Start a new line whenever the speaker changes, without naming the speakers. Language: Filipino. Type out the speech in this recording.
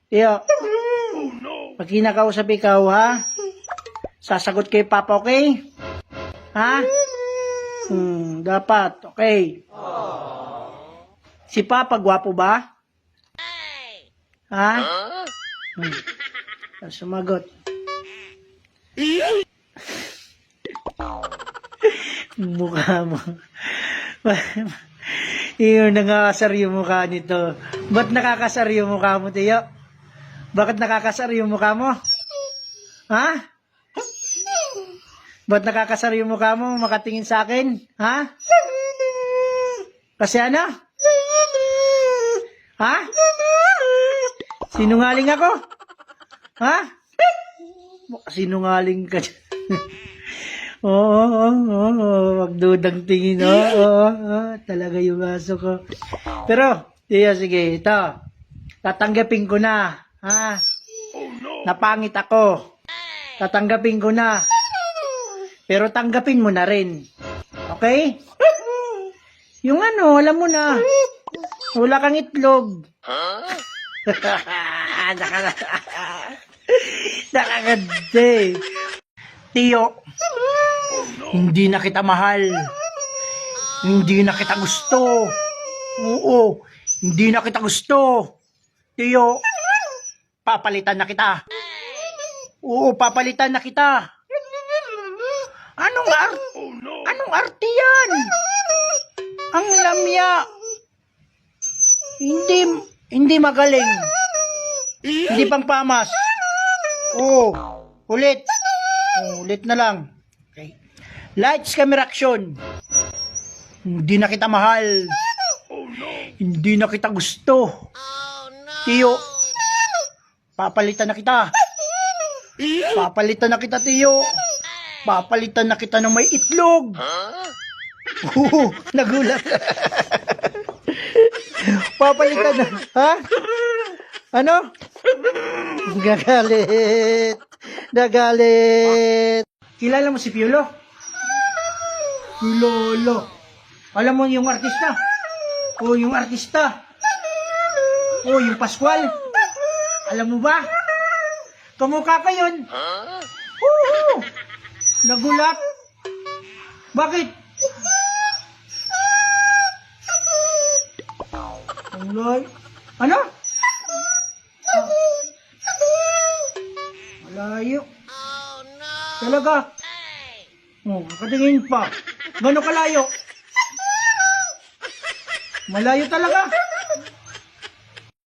Tiyo, pag kinakausap ikaw, ha? Sasagot kay Papa, okay? Ha? Dapat, okay. Si Papa, gwapo ba? Ha? Sumagot. Mukha mo. Yung nakakasar yung mukha nito. Ba't nakakasar yung mukha mo, Tiyo? Bakit nakakasar yung mukha mo? Ha? Ba't nakakasar yung mukha mo makatingin sa akin? Ha? Kasi ano? Ha? Sinungaling ako? Ha? Sinungaling ka. Oo, wag dudang tingin. Oo, talaga yung aso ko. Pero, Tiyo, sige, ito. Tatanggapin ko na. Ha? Napangit ako. Tatanggapin ko na. Pero tanggapin mo na rin. Okay? Yung ano, alam mo na. Wala kang itlog. Nakaganda eh. Tiyo, hindi na kita mahal. Hindi na kita gusto. Oo, hindi na kita gusto. Tiyo, papalitan na kita. Oo, papalitan na kita. Anong arte yan? Ang lamya. Hindi magaling. Hindi pang pamas. Oo, ulit. Ulit na lang. Okay. Lights, camera, action. Hindi na kita mahal. Hindi na kita gusto. Tiyo, papalitan na kita. Papalitan na kita, Tiyo. Papalitan na kita ng may itlog. Nagulat. Papalitan na. Ha? Ano? Nagalit. Kilala mo si Piolo? Lolo. Alam mo yung artista? Yung artista. Yung Pascual. Alam mo ba? Kamukha ka yun. Nagulat. Bakit? Ano? Malayo. Talaga? Katingin pa. Gano'ng kalayo? Malayo talaga.